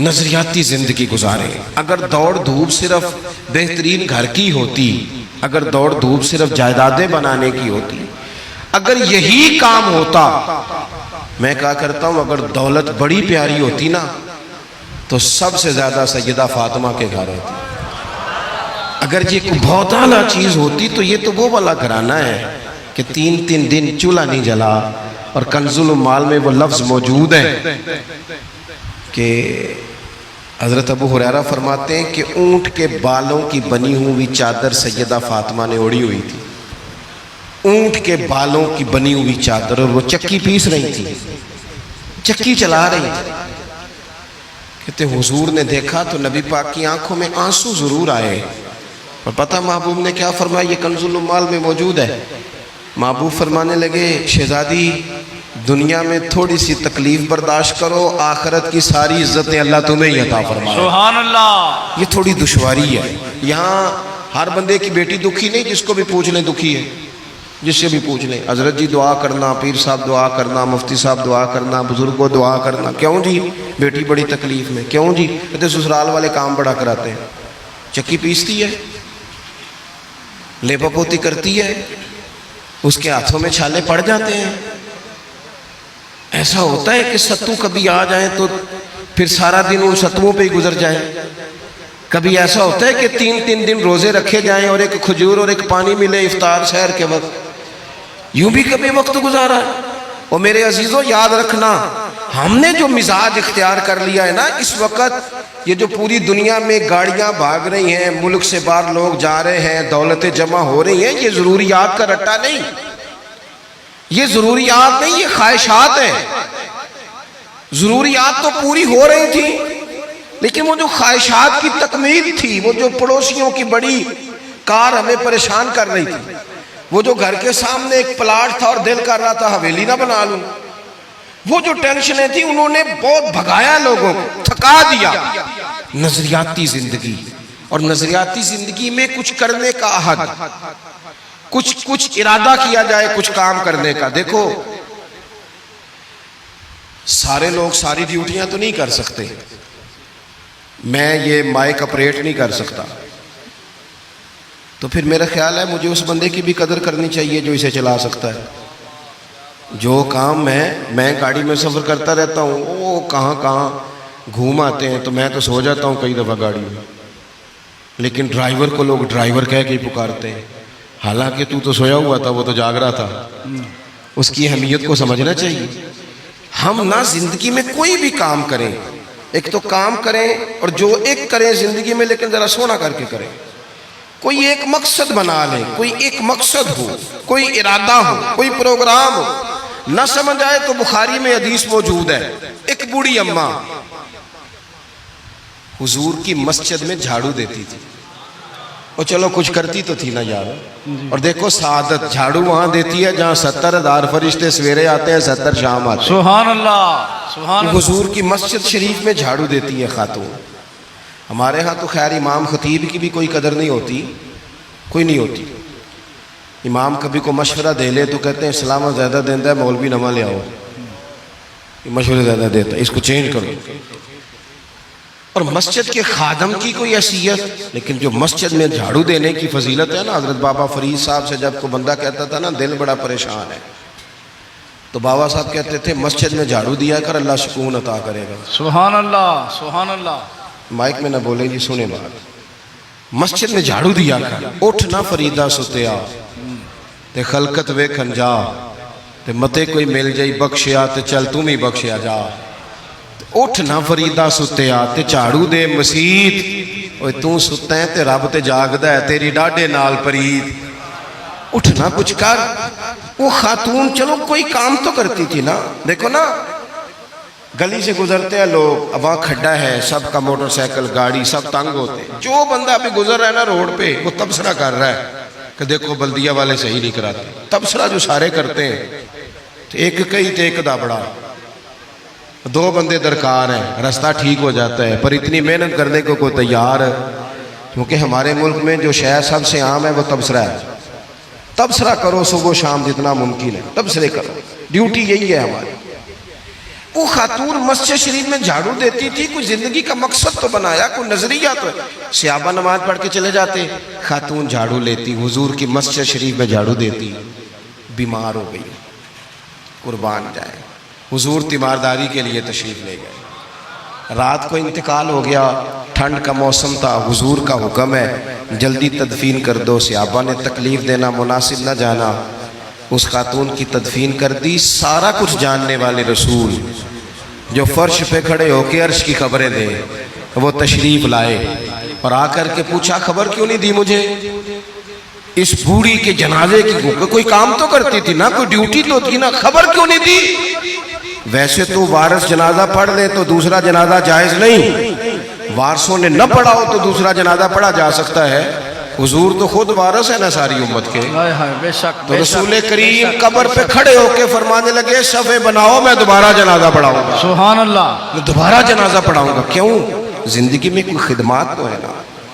نظریاتی زندگی گزارے. اگر دوڑ دھوپ صرف بہترین گھر کی ہوتی، اگر دوڑ دھوپ صرف جائیدادیں بنانے کی ہوتی، اگر یہی کام ہوتا، میں کہا کرتا ہوں اگر دولت بڑی پیاری ہوتی نا تو سب سے زیادہ سیدہ فاطمہ کے گھر ہوتی. اگر یہ کوئی بہت اعلیٰ چیز ہوتی تو یہ تو وہ والا گھرانہ ہے کہ 3 دن چولہا نہیں جلا. اور کنز المال میں وہ لفظ موجود ہے کہ حضرت ابو ہریرہ فرماتے ہیں کہ اونٹ کے بالوں کی بنی ہوئی چادر سیدہ فاطمہ نے اوڑھی ہوئی تھی. اونٹ کے بالوں کی بنی ہوئی چادر، اور وہ چکی پیس رہی تھی، چکی چلا رہی تھی. کہتے حضور نے دیکھا تو نبی پاک کی آنکھوں میں آنسو ضرور آئے. اور پتہ محبوب نے کیا فرمایا؟ یہ کنز المال میں موجود ہے. محبوب فرمانے لگے شہزادی دنیا میں تھوڑی سی تکلیف برداشت کرو، آخرت کی ساری عزتیں اللہ تمہیں ہی عطا فرمائے. سبحان اللہ. یہ تھوڑی دشواری ہے. یہاں ہر بندے کی بیٹی دکھی نہیں، جس کو بھی پوچھ لیں دکھی ہے، جس سے بھی پوچھ لیں. حضرت جی دعا کرنا، پیر صاحب دعا کرنا، مفتی صاحب دعا کرنا، بزرگوں دعا کرنا. کیوں جی؟ بیٹی بڑی تکلیف میں. کیوں جی؟ کہتے سسرال والے کام بڑا کراتے ہیں. چکی پیستی ہے، لیپا پوتی کرتی ہے، اس کے ہاتھوں میں چھالے پڑ جاتے ہیں. ایسا ہوتا ہے کہ ستو کبھی آ جائیں تو پھر سارا دن ان ستووں پہ ہی گزر جائیں. کبھی ایسا ہوتا ہے کہ 3 دن روزے رکھے جائیں اور ایک کھجور اور ایک پانی ملے افطار سحر کے وقت. یوں بھی کبھی وقت گزارا ہے. اور میرے عزیزوں یاد رکھنا، ہم نے جو مزاج اختیار کر لیا ہے نا اس وقت، یہ جو پوری دنیا میں گاڑیاں بھاگ رہی ہیں، ملک سے باہر لوگ جا رہے ہیں، دولتیں جمع ہو رہی ہیں، یہ ضروریات کا رٹا نہیں، یہ ضروریات نہیں، یہ خواہشات ہیں. ضروریات تو پوری ہو رہی تھی لیکن وہ جو خواہشات کی تکمیل تھی، وہ جو پڑوسیوں کی بڑی کار ہمیں پریشان کر رہی تھی، وہ جو گھر کے سامنے ایک پلاٹ تھا اور دل کر رہا تھا حویلی نہ بنا لوں، وہ جو ٹینشنیں تھی انہوں نے بہت بھگایا، لوگوں کو تھکا دیا. نظریاتی زندگی، اور نظریاتی زندگی میں کچھ کرنے کا عہد، کچھ ارادہ کیا جائے کچھ کام کرنے کا. دیکھو سارے لوگ ساری ڈیوٹیاں تو نہیں کر سکتے. میں یہ مائک اپریٹ نہیں کر سکتا، تو پھر میرا خیال ہے مجھے اس بندے کی بھی قدر کرنی چاہیے جو اسے چلا سکتا ہے. جو کام میں گاڑی میں سفر کرتا رہتا ہوں، وہ کہاں گھوم آتے ہیں تو میں تو سو جاتا ہوں کئی دفعہ گاڑی میں، لیکن ڈرائیور کو لوگ ڈرائیور کہہ کے پکارتے ہیں، حالانکہ تو سویا ہوا تھا، وہ تو جاگ رہا تھا. اس کی اہمیت کو سمجھنا چاہیے. ہم نہ زندگی میں کوئی بھی کام کریں، ایک تو کام کریں اور جو ایک کریں زندگی میں، لیکن ذرا سونا کر کے کریں. کوئی ایک مقصد بنا لیں، کوئی ایک مقصد ہو، کوئی ارادہ ہو، کوئی پروگرام ہو. نہ سمجھ آئے تو بخاری میں حدیث موجود ہے، ایک بوڑھی اماں حضور کی مسجد میں جھاڑو دیتی تھی. اور چلو کچھ کرتی تو تھی نا یار. اور دیکھو سعادت، جھاڑو وہاں دیتی ہے جہاں 70,000 فرشتے سویرے آتے ہیں، 70 شام آتے ہیں. سبحان اللہ. سبحان اللہ. حضور کی مسجد شریف میں جھاڑو دیتی ہے خاتون. ہمارے ہاں تو خیر امام خطیب کی بھی کوئی قدر نہیں ہوتی، کوئی نہیں ہوتی. امام کبھی کو مشورہ دے لے تو کہتے ہیں اسلام زیادہ دیتا ہے، مولوی نما لے آؤ، یہ مشورے زیادہ دیتا ہے، اس کو چینج کرو. اور مسجد کے خادم کی کوئی حیثیت، لیکن جو مسجد میں جھاڑو دینے کی فضیلت ہے نا، حضرت بابا فرید صاحب سے جب کو بندہ کہتا تھا نا دل بڑا پریشان ہے، تو بابا صاحب کہتے تھے مسجد میں جھاڑو دیا کر، اللہ سکون عطا کرے گا. سبحان اللہ. سبحان اللہ. مائک میں نہ بولیں جی، سنیں بات. مسجد میں جھاڑو دیا کر. اٹھ نہ فریدہ ستیا تے خلقت ویکھن جا، تے متے کوئی مل جائی بخشیا تے چل تم ہی بخشیا جا. اٹھ نہ فریدہ ستیا تے جھاڑو دے مسیت، اوے تو ستا ہے تے رب تے جاگدا ہے، تیری ڈاڈے نال پرید. اٹھنا کچھ کر. وہ خاتون چلو کوئی کام تو کرتی تھی نا. دیکھو نا گلی سے گزرتے ہیں لوگ، اب وہاں کھڈا ہے، سب کا موٹر سائیکل گاڑی سب تنگ ہوتے ہیں. جو بندہ ابھی گزر رہا ہے نا روڈ پہ، وہ تبصرہ کر رہا ہے کہ دیکھو بلدیہ والے صحیح نہیں کراتے. تبصرہ جو سارے کرتے ہیں، ایک کئی تے ایک دا بڑا، 2 بندے درکار ہیں، رستہ ٹھیک ہو جاتا ہے. پر اتنی محنت کرنے کو کوئی تیار ہے، کیونکہ ہمارے ملک میں جو شے سب سے عام ہے وہ تبصرہ ہے. تبصرہ کرو صبح و شام جتنا ممکن ہے، تبصرے کرو، ڈیوٹی یہی ہے ہماری. وہ خاتون مسجد شریف میں جھاڑو دیتی تھی، کوئی زندگی کا مقصد تو بنایا، کوئی نظریہ تو ہے۔ صحابہ نماز پڑھ کے چلے جاتے، خاتون جھاڑو لیتی، حضور کی مسجد شریف میں جھاڑو دیتی، بیمار ہو گئی، قربان جائے، حضور تیمارداری کے لیے تشریف لے گئے، رات کو انتقال ہو گیا، ٹھنڈ کا موسم تھا، حضور کا حکم ہے جلدی تدفین کر دو، صحابہ نے تکلیف دینا مناسب نہ جانا، اس خاتون کی تدفین کر دی۔ سارا کچھ جاننے والے رسول جو فرش پہ کھڑے ہو کے عرش کی خبریں دیں، وہ تشریف لائے اور آ کر کے پوچھا خبر کیوں نہیں دی مجھے اس بوڑھی کے جنازے کی؟ کوئی کام تو کرتی تھی نا، کوئی ڈیوٹی تو تھی نا، خبر کیوں نہیں دی؟ ویسے تو وارث جنازہ پڑھ لے تو دوسرا جنازہ جائز نہیں، وارثوں نے نہ پڑھا ہو تو دوسرا جنازہ پڑھا جا سکتا ہے، حضور تو خود وارث ہے نا ساری امت کے۔ ہائے ہائے، بے شک تو رسول کریم قبر پہ کھڑے ہو کے فرمانے لگے صفے بناؤ، میں دوبارہ جنازہ پڑھاؤں گا، سبحان اللہ، میں دوبارہ جنازہ پڑھاؤں گا۔ کیوں؟ زندگی میں کوئی خدمات تو ہے نا،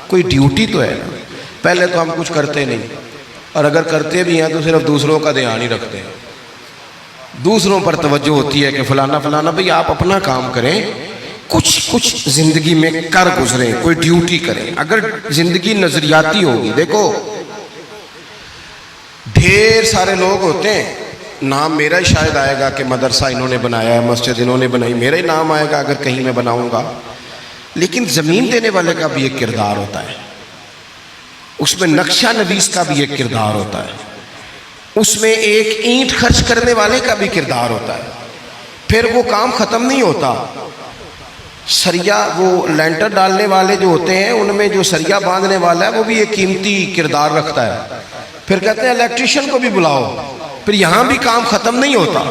کوئی ڈیوٹی تو ہے نا۔ پہلے تو ہم کچھ کرتے نہیں، اور اگر کرتے بھی ہیں تو صرف دوسروں کا دھیان ہی رکھتے ہیں، دوسروں پر توجہ ہوتی ہے کہ فلانا فلانا۔ بھئی آپ اپنا کام کریں، کچھ زندگی میں کر گزریں، کوئی ڈیوٹی کریں۔ اگر زندگی نظریاتی ہوگی، دیکھو ڈھیر سارے لوگ ہوتے ہیں، نام میرا ہی شاید آئے گا کہ مدرسہ انہوں نے بنایا ہے، مسجد انہوں نے بنائی، میرا ہی نام آئے گا اگر کہیں میں بناؤں گا، لیکن زمین دینے والے کا بھی ایک کردار ہوتا ہے، اس میں نقشہ نویس کا بھی ایک کردار ہوتا ہے، اس میں ایک اینٹ خرچ کرنے والے کا بھی کردار ہوتا ہے۔ پھر وہ کام ختم نہیں ہوتا، سریا وہ لینٹر ڈالنے والے جو ہوتے ہیں ان میں جو سریا باندھنے والا ہے وہ بھی ایک قیمتی کردار رکھتا ہے۔ پھر کہتے ہیں الیکٹریشین کو بھی بلاؤ، پھر یہاں بھی کام ختم نہیں ہوتا،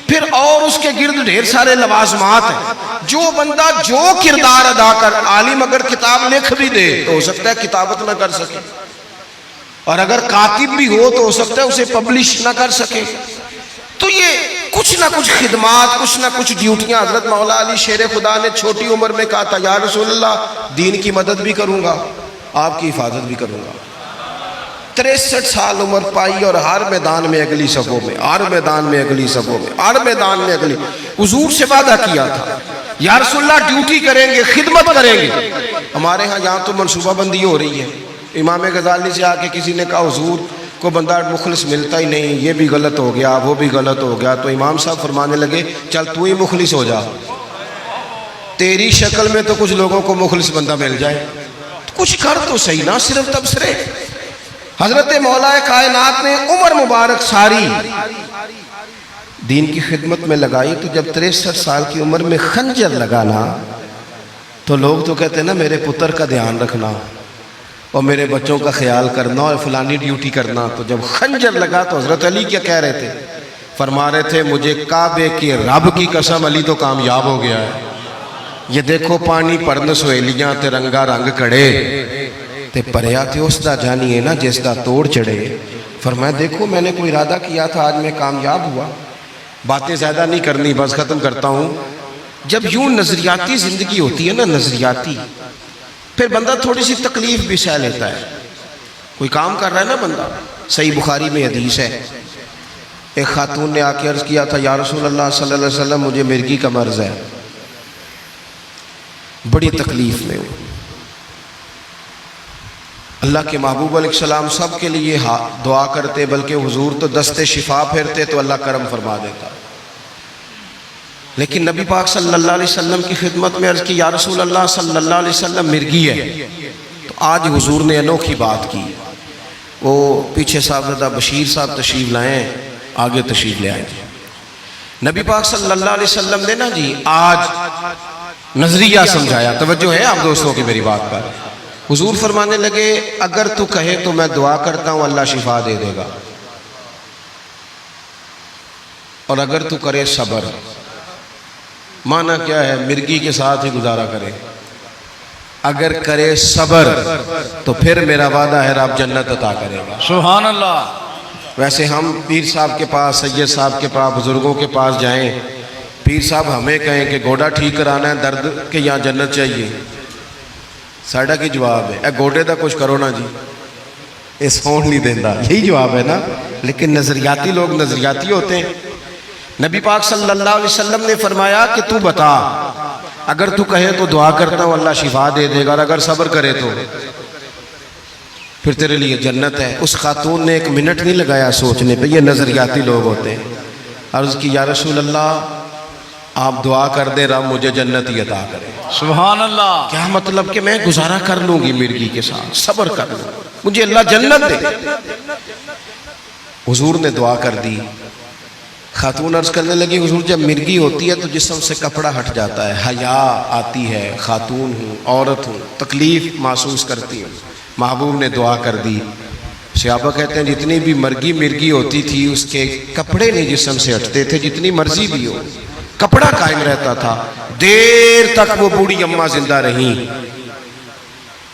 پھر اور اس کے گرد ڈھیر سارے لوازمات ہیں۔ جو بندہ جو کردار ادا کر، عالم اگر کتاب لکھ بھی دے تو ہو سکتا ہے کتابت نہ کر سکے، اور اگر کاتب بھی ہو تو ہو سکتا ہے اسے پبلش نہ کر سکے۔ تو یہ کچھ نہ کچھ خدمات، کچھ نہ کچھ ڈیوٹیاں۔ حضرت مولا علی شیر خدا نے چھوٹی عمر میں کہا تھا یا رسول اللہ دین کی مدد بھی کروں گا، آپ کی حفاظت بھی کروں گا۔ 63 سال عمر پائی اور ہر میدان میں اگلی صفوں میں، ہر میدان میں اگلی صفوں میں، ہر میدان میں اگلی۔ حضور سے وعدہ کیا تھا یا رسول اللہ ڈیوٹی کریں گے، خدمت کریں گے۔ ہمارے ہاں یہاں تو منصوبہ بندی ہو رہی ہے، امام غزالی سے آ کے کسی نے کہا حضور کو بندہ مخلص ملتا ہی نہیں، یہ بھی غلط ہو گیا وہ بھی غلط ہو گیا، تو امام صاحب فرمانے لگے چل تو ہی مخلص ہو جا، تیری شکل میں تو کچھ لوگوں کو مخلص بندہ مل جائے، کچھ کر تو صحیح نا، صرف تبصرے۔ حضرت مولا کائنات نے عمر مبارک ساری دین کی خدمت میں لگائی، تو جب 63 سال کی عمر میں خنجر لگانا تو لوگ تو کہتے ہیں نا میرے پتر کا دھیان رکھنا اور میرے بچوں کا خیال کرنا اور فلانی ڈیوٹی کرنا۔ تو جب خنجر لگا تو حضرت علی کیا کہہ رہے تھے؟ فرما رہے تھے مجھے کعبے کی رب کی قسم علی تو کامیاب ہو گیا ہے، یہ دیکھو پانی پرن سہیلیاں تے رنگا رنگ کڑے تے پریا تے اس دا جانی ہے نا جس دا توڑ چڑھے۔ فرمایا دیکھو میں نے کوئی ارادہ کیا تھا، آج میں کامیاب ہوا۔ باتیں زیادہ نہیں کرنی، بس ختم کرتا ہوں۔ جب یوں نظریاتی زندگی ہوتی ہے نا، نظریاتی، پھر بندہ تھوڑی سی تکلیف بھی سہ لیتا ہے۔ کوئی کام کر رہا ہے نا بندہ، صحیح بخاری میں حدیث ہے، ایک خاتون نے آ کے عرض کیا تھا یا رسول اللہ صلی اللہ علیہ وسلم مجھے مرگی کا مرض ہے، بڑی تکلیف میں ہوں۔ اللہ کے محبوب علیہ السلام سب کے لیے دعا کرتے، بلکہ حضور تو دست شفا پھیرتے تو اللہ کرم فرما دیتا، لیکن نبی پاک صلی اللہ علیہ وسلم کی خدمت میں عرض کی یا رسول اللہ صلی اللہ علیہ وسلم مرگی ہے۔ تو آج حضور نے انوکھی بات کی، وہ پیچھے صاحبزادہ بشیر صاحب تشریف لائیں، آگے تشریف لے آئیں۔ نبی پاک صلی اللہ علیہ وسلم نے نا جی آج نظریہ سمجھایا، توجہ ہے آپ دوستوں کی میری بات پر۔ حضور فرمانے لگے اگر تو کہے تو میں دعا کرتا ہوں اللہ شفا دے دے گا، اور اگر تو کرے صبر، معنی کیا ہے؟ مرگی کے ساتھ ہی گزارا کرے، اگر کرے صبر تو پھر میرا وعدہ ہے رب جنت عطا کرے گا۔ سبحان اللہ۔ ویسے ہم پیر صاحب کے پاس، سید صاحب کے پاس، بزرگوں کے پاس جائیں، پیر صاحب ہمیں کہیں کہ گوڑا ٹھیک کرانا ہے درد کے یہاں جنت چاہیے، ساڑھا کی جواب ہے اے گوڑے دا کچھ کرو نا جی، اے سون نہیں دینا، یہی جواب ہے نا۔ لیکن نظریاتی لوگ نظریاتی ہوتے ہیں۔ نبی پاک صلی اللہ علیہ وسلم نے فرمایا کہ تو بتا، اگر تو کہے تو دعا کرتا ہوں اللہ شفا دے دے گا، اور اگر صبر کرے تو پھر تیرے لیے جنت ہے۔ اس خاتون نے ایک منٹ نہیں لگایا سوچنے پہ، یہ نظریاتی لوگ ہوتے ہیں۔ عرض کی یا رسول اللہ آپ دعا کر دیں رب مجھے جنت ہی عطا کرے۔ سبحان اللہ۔ کیا مطلب کہ میں گزارا کر لوں گی مرغی کے ساتھ، صبر کر لوں، مجھے اللہ جنت دے۔ حضور نے دعا کر دی۔ خاتون عرض کرنے لگی حضور جب مرغی ہوتی ہے تو جسم سے کپڑا ہٹ جاتا ہے، حیا آتی ہے، خاتون ہوں، عورت ہوں، تکلیف محسوس کرتی ہوں۔ محبوب نے دعا کر دی۔ صحابہ کہتے ہیں جتنی بھی مرغی ہوتی تھی اس کے کپڑے نہیں جسم سے ہٹتے تھے، جتنی مرضی بھی ہو کپڑا قائم رہتا تھا۔ دیر تک وہ بوڑھی اماں زندہ رہیں۔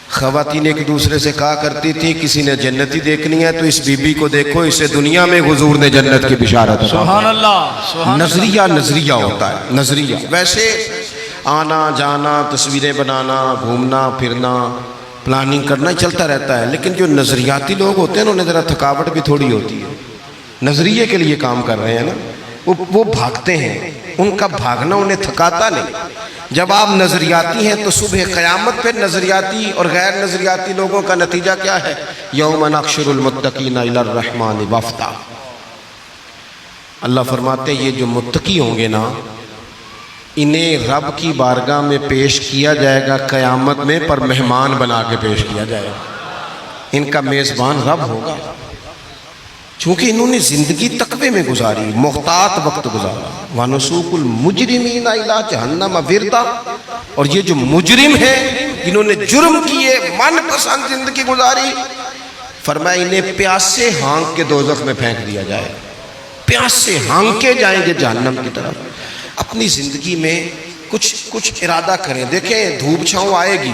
خواتین ایک دوسرے سے کہا کرتی تھی کسی نے جنتی دیکھنی ہے تو اس بی بی کو دیکھو، اسے دنیا میں حضور نے جنت کی بشارت عطا کی۔ سبحان اللہ، سبحان اللہ۔ نظریہ ہوتا ہے، نظریہ۔ ویسے آنا جانا، تصویریں بنانا، گھومنا پھرنا، پلاننگ کرنا چلتا رہتا ہے، لیکن جو نظریاتی لوگ ہوتے ہیں انہیں ذرا تھکاوٹ بھی تھوڑی ہوتی ہے۔ نظریے کے لیے کام کر رہے ہیں نا، وہ بھاگتے ہیں، ان کا بھاگنا انہیں تھکاتا نہیں۔ جب آپ نظریاتی ہیں تو صبح قیامت پہ نظریاتی اور غیر نظریاتی لوگوں کا نتیجہ کیا ہے؟ یوم نحشر المتقین الی الرحمن وفدا۔ اللہ فرماتے ہیں یہ جو متقی ہوں گے نا انہیں رب کی بارگاہ میں پیش کیا جائے گا قیامت میں، پر مہمان بنا کے پیش کیا جائے گا۔ ان کا میزبان رب ہوگا، چونکہ انہوں نے زندگی تقوی میں گزاری، محتاط وقت گزارا۔ وَنُسُوقُ الْمُجْرِمِينَ إِلَىٰ جَهَنَّمَ وِرْدًا۔ اور یہ جو مجرم ہیں جنہوں نے جرم کیے، من پسند زندگی گزاری، فرمایا انہیں پیاسے ہانک کے دوزخ میں پھینک دیا جائے۔ پیاسے ہانکے جائیں گے جہنم کی طرف۔ اپنی زندگی میں کچھ ارادہ کریں۔ دیکھیں دھوپ چھاؤں آئے گی،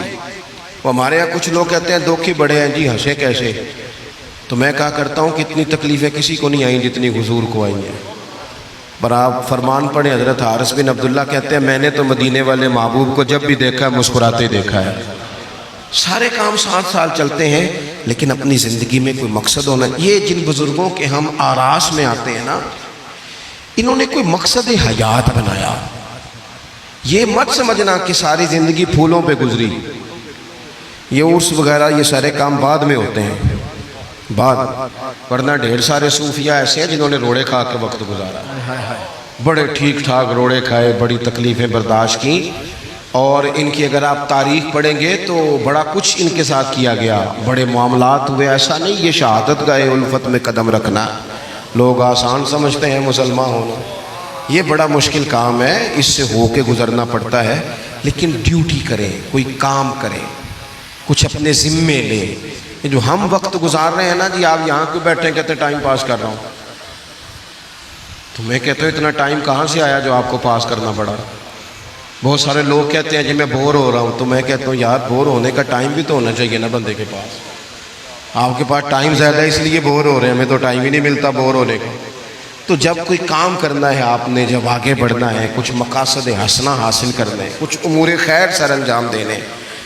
وہ ہمارے یہاں کچھ لوگ کہتے ہیں دکھی بڑے ہیں جی، ہنسے کیسے؟ تو میں کہا کرتا ہوں کہ اتنی تکلیفیں کسی کو نہیں آئیں جتنی حضور کو آئی ہیں۔ پر آپ فرمان پڑھیں، حضرت حارث بن عبداللہ کہتے ہیں میں نے تو مدینے والے محبوب کو جب بھی دیکھا ہے مسکراتے دیکھا ہے۔ سارے کام 7 سال چلتے ہیں لیکن اپنی زندگی میں کوئی مقصد ہونا۔ یہ جن بزرگوں کے ہم آراس میں آتے ہیں نا، انہوں نے کوئی مقصد حیات بنایا۔ یہ مت سمجھنا کہ ساری زندگی پھولوں پہ گزری، یہ عرس وغیرہ یہ سارے کام بعد میں ہوتے ہیں، بعد، ورنہ ڈھیر سارے صوفیہ ایسے ہیں جنہوں نے روڑے کھا کے وقت گزارا، بڑے ٹھیک ٹھاک روڑے کھائے، بڑی تکلیفیں برداشت کی، اور ان کی اگر آپ تاریخ پڑھیں گے تو بڑا کچھ ان کے ساتھ کیا گیا، بڑے معاملات ہوئے۔ ایسا نہیں یہ شہادت گاہ الفت میں قدم رکھنا لوگ آسان سمجھتے ہیں مسلمان ہونا، یہ بڑا مشکل کام ہے، اس سے ہو کے گزرنا پڑتا ہے۔ لیکن ڈیوٹی کریں، کوئی کام کریں، کچھ اپنے ذمے لیں۔ یہ جو ہم وقت گزار رہے ہیں نا جی، آپ یہاں کیوں بیٹھے کہتے ہیں ٹائم پاس کر رہا ہوں، تو میں کہتا ہوں اتنا ٹائم کہاں سے آیا جو آپ کو پاس کرنا پڑا؟ بہت سارے لوگ کہتے ہیں جی میں بور ہو رہا ہوں، تو میں کہتا ہوں یار بور ہونے کا ٹائم بھی تو ہونا چاہیے نا بندے کے پاس۔ آپ کے پاس ٹائم زیادہ ہے اس لیے بور ہو رہے ہیں، ہمیں تو ٹائم ہی نہیں ملتا بور ہونے کا۔ تو جب کوئی کام کرنا ہے آپ نے، جب آگے بڑھنا ہے، کچھ مقاصد حسنہ حاصل کرنا ہے، کچھ امور خیر سر انجام دینے،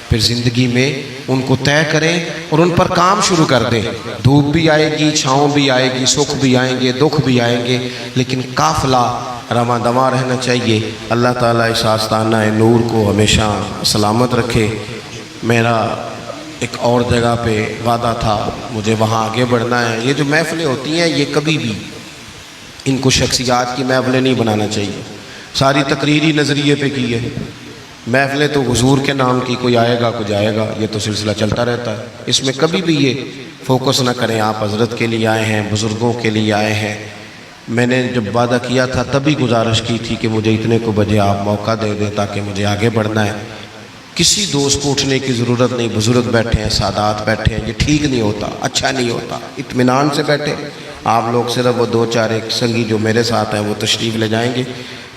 پھر زندگی میں ان کو طے کریں اور ان پر کام شروع کر دیں۔ دھوپ بھی آئے گی، چھاؤں بھی آئے گی، سکھ بھی آئیں گے، دکھ بھی آئیں گے، لیکن قافلہ رواں دواں رہنا چاہیے۔ اللہ تعالیٰ اس آستانہ نور کو ہمیشہ سلامت رکھے۔ میرا ایک اور جگہ پہ وعدہ تھا، مجھے وہاں آگے بڑھنا ہے۔ یہ جو محفلیں ہوتی ہیں یہ کبھی بھی ان کو شخصیات کی محفلیں نہیں بنانا چاہیے، ساری تقریری نظریے پہ کی ہے۔ محفلیں تو حضور کے نام کی، کوئی آئے گا کوئی جائے گا، یہ تو سلسلہ چلتا رہتا ہے، اس میں کبھی بھی یہ فوکس نہ کریں۔ آپ حضرت کے لیے آئے ہیں، بزرگوں کے لیے آئے ہیں۔ میں نے جب وعدہ کیا تھا تبھی گزارش کی تھی کہ مجھے اتنے کو بجے آپ موقع دے دیں تاکہ مجھے آگے بڑھنا ہے۔ کسی دوست کو اٹھنے کی ضرورت نہیں، بزرگ بیٹھے ہیں، سادات بیٹھے ہیں، یہ ٹھیک نہیں ہوتا، اچھا نہیں ہوتا۔ اطمینان سے بیٹھے آپ لوگ، صرف وہ 2-4 ایک سنگی جو میرے ساتھ ہیں وہ تشریف لے جائیں گے،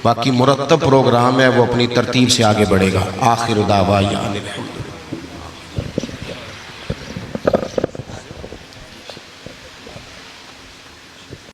باقی مرتب پروگرام ہے وہ اپنی ترتیب سے آگے بڑھے گا۔ آخر دعوانا الحمدللہ۔